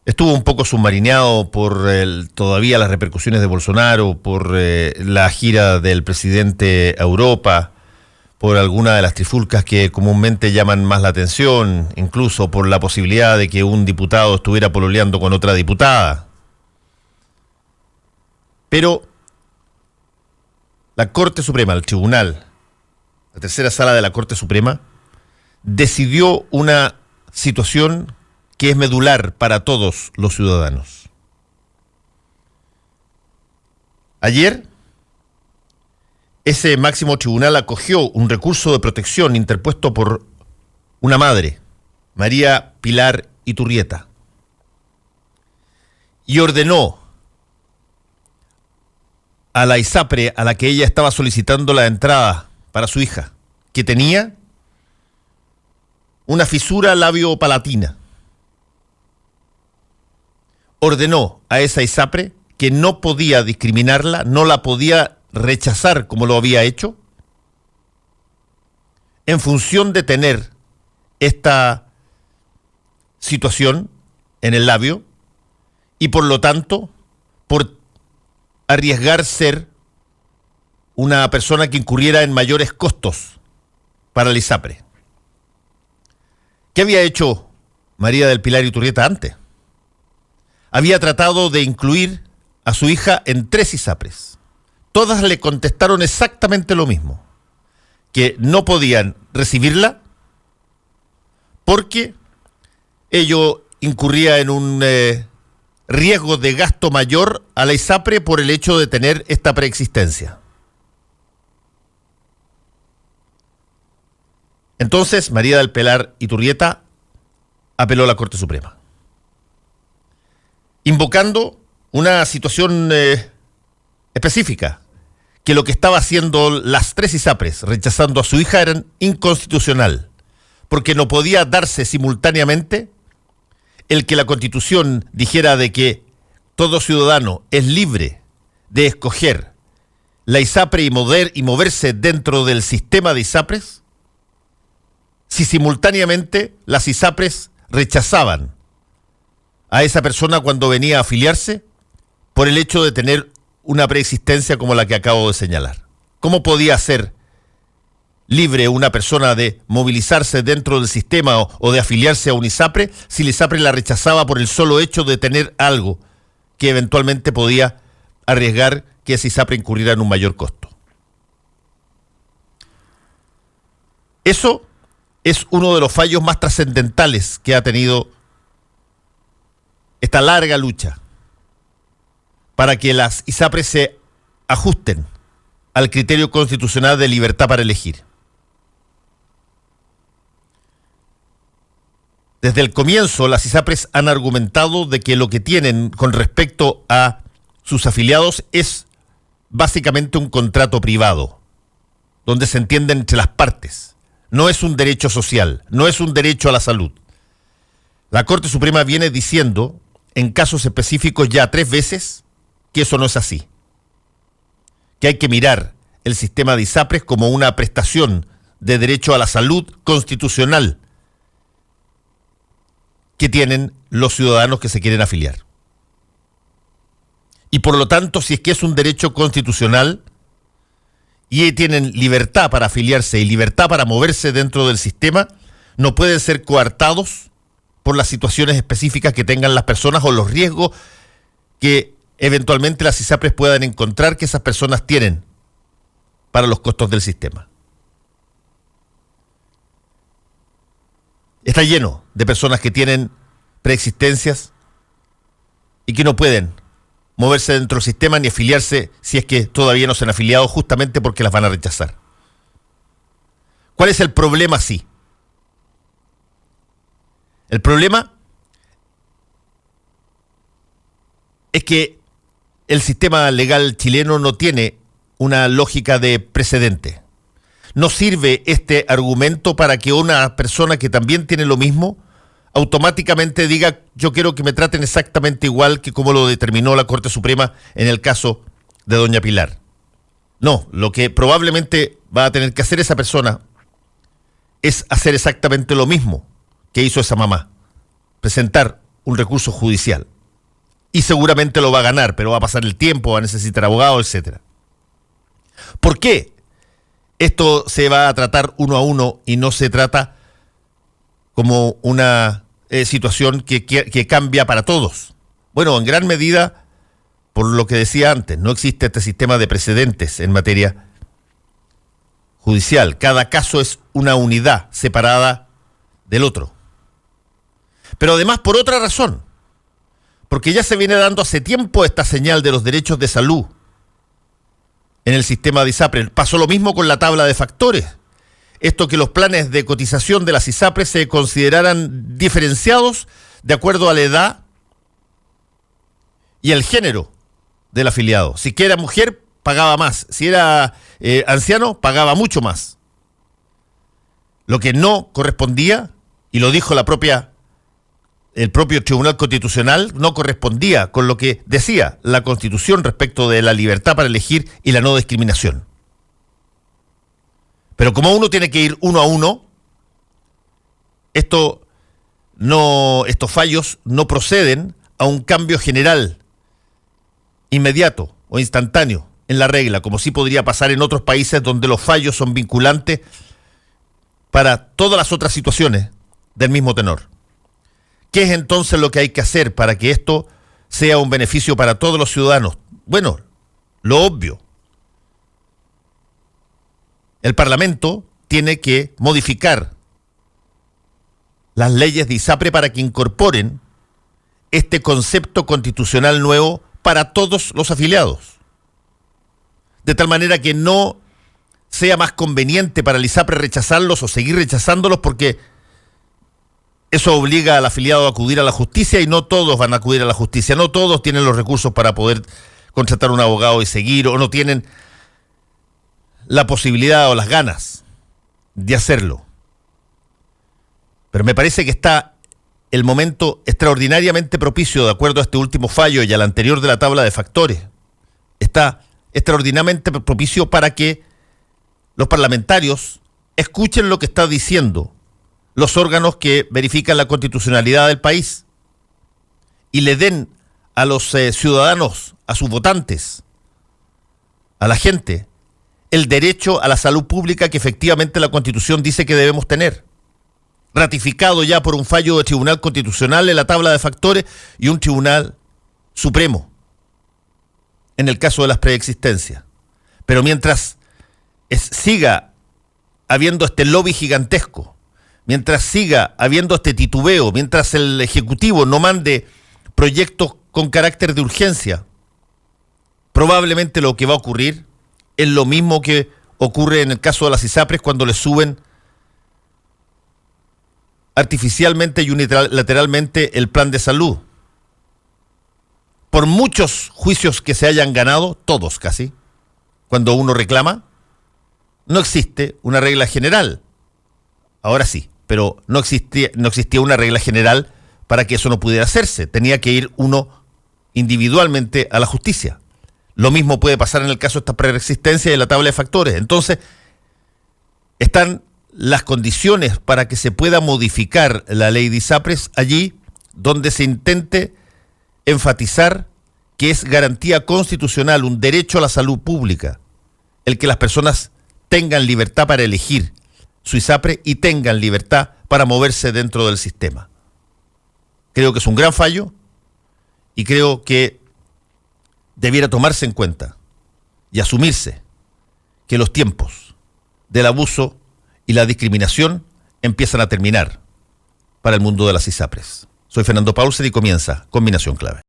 estuvo un poco submarinado por todavía las repercusiones de Bolsonaro, por la gira del presidente a Europa, por alguna de las trifulcas que comúnmente llaman más la atención, incluso por la posibilidad de que un diputado estuviera pololeando con otra diputada. Pero la Corte Suprema, el Tribunal, la tercera sala de la Corte Suprema, decidió una situación que es medular para todos los ciudadanos. Ayer, ese máximo tribunal acogió un recurso de protección interpuesto por una madre, María Pilar Iturrieta, y ordenó a la ISAPRE a la que ella estaba solicitando la entrada para su hija, que tenía una fisura labiopalatina. Ordenó a esa ISAPRE que no podía discriminarla, no la podía rechazar como lo había hecho, en función de tener esta situación en el labio y por lo tanto, por arriesgar ser una persona que incurriera en mayores costos para la ISAPRE. ¿Qué había hecho María del Pilar Iturrieta antes? Había tratado de incluir a su hija en 3 ISAPRES. Todas le contestaron exactamente lo mismo, que no podían recibirla porque ello incurría en un riesgo de gasto mayor a la ISAPRE por el hecho de tener esta preexistencia. Entonces, María del Pilar Iturrieta apeló a la Corte Suprema, invocando una situación específica, que lo que estaba haciendo las 3 ISAPRES, rechazando a su hija, eran inconstitucional, porque no podía darse simultáneamente el que la Constitución dijera de que todo ciudadano es libre de escoger la ISAPRE y moverse dentro del sistema de ISAPRES, si simultáneamente las ISAPRES rechazaban a esa persona cuando venía a afiliarse por el hecho de tener una preexistencia como la que acabo de señalar. ¿Cómo podía ser libre una persona de movilizarse dentro del sistema o de afiliarse a un ISAPRE si la ISAPRE la rechazaba por el solo hecho de tener algo que eventualmente podía arriesgar que esa ISAPRE incurriera en un mayor costo? Eso es uno de los fallos más trascendentales que ha tenido esta larga lucha para que las ISAPRES se ajusten al criterio constitucional de libertad para elegir. Desde el comienzo, las ISAPRES han argumentado de que lo que tienen con respecto a sus afiliados es básicamente un contrato privado, donde se entienden entre las partes. No es un derecho social, no es un derecho a la salud. La Corte Suprema viene diciendo, en casos específicos ya 3 veces, que eso no es así. Que hay que mirar el sistema de ISAPRES como una prestación de derecho a la salud constitucional que tienen los ciudadanos que se quieren afiliar. Y por lo tanto, si es que es un derecho constitucional y tienen libertad para afiliarse y libertad para moverse dentro del sistema, no pueden ser coartados por las situaciones específicas que tengan las personas o los riesgos que eventualmente las ISAPRES puedan encontrar que esas personas tienen para los costos del sistema. Está lleno de personas que tienen preexistencias y que no pueden moverse dentro del sistema ni afiliarse si es que todavía no se han afiliado, justamente porque las van a rechazar. ¿Cuál es el problema? Sí. El problema es que el sistema legal chileno no tiene una lógica de precedente. No sirve este argumento para que una persona que también tiene lo mismo automáticamente diga: yo quiero que me traten exactamente igual que como lo determinó la Corte Suprema en el caso de doña Pilar. No, lo que probablemente va a tener que hacer esa persona es hacer exactamente lo mismo que hizo esa mamá: presentar un recurso judicial. Y seguramente lo va a ganar, pero va a pasar el tiempo, va a necesitar abogados, etcétera. ¿Por qué esto se va a tratar uno a uno y no se trata como una situación que cambia para todos? Bueno, en gran medida, por lo que decía antes, no existe este sistema de precedentes en materia judicial. Cada caso es una unidad separada del otro. Pero además por otra razón, porque ya se viene dando hace tiempo esta señal de los derechos de salud en el sistema de ISAPRE. Pasó lo mismo con la tabla de factores. Esto que los planes de cotización de las ISAPRE se consideraran diferenciados de acuerdo a la edad y el género del afiliado. Si era mujer, pagaba más. Si era anciano, pagaba mucho más. Lo que no correspondía, y lo dijo el propio Tribunal Constitucional, no correspondía con lo que decía la Constitución respecto de la libertad para elegir y la no discriminación. Pero como uno tiene que ir uno a uno, estos fallos no proceden a un cambio general, inmediato o instantáneo en la regla, como sí podría pasar en otros países donde los fallos son vinculantes para todas las otras situaciones del mismo tenor. ¿Qué es entonces lo que hay que hacer para que esto sea un beneficio para todos los ciudadanos? Bueno, lo obvio. El Parlamento tiene que modificar las leyes de ISAPRE para que incorporen este concepto constitucional nuevo para todos los afiliados. De tal manera que no sea más conveniente para el ISAPRE rechazarlos o seguir rechazándolos, porque eso obliga al afiliado a acudir a la justicia y no todos van a acudir a la justicia. No todos tienen los recursos para poder contratar un abogado y seguir, o no tienen la posibilidad o las ganas de hacerlo. Pero me parece que está el momento extraordinariamente propicio, de acuerdo a este último fallo y al anterior de la tabla de factores. Está extraordinariamente propicio para que los parlamentarios escuchen lo que está diciendo los órganos que verifican la constitucionalidad del país y le den a los ciudadanos, a sus votantes, a la gente, el derecho a la salud pública que efectivamente la Constitución dice que debemos tener, ratificado ya por un fallo del Tribunal Constitucional en la tabla de factores y un Tribunal Supremo en el caso de las preexistencias. Pero mientras siga habiendo este lobby gigantesco, mientras siga habiendo este titubeo, mientras el Ejecutivo no mande proyectos con carácter de urgencia, probablemente lo que va a ocurrir es lo mismo que ocurre en el caso de las ISAPRES cuando le suben artificialmente y unilateralmente el plan de salud. Por muchos juicios que se hayan ganado, todos casi, cuando uno reclama, no existe una regla general. Ahora sí, pero no existía una regla general para que eso no pudiera hacerse. Tenía que ir uno individualmente a la justicia. Lo mismo puede pasar en el caso de esta preexistencia y de la tabla de factores. Entonces, están las condiciones para que se pueda modificar la ley de ISAPRES allí donde se intente enfatizar que es garantía constitucional, un derecho a la salud pública, el que las personas tengan libertad para elegir su ISAPRE y tengan libertad para moverse dentro del sistema. Creo que es un gran fallo y creo que debiera tomarse en cuenta y asumirse que los tiempos del abuso y la discriminación empiezan a terminar para el mundo de las ISAPRES. Soy Fernando Paulsen y comienza Combinación Clave.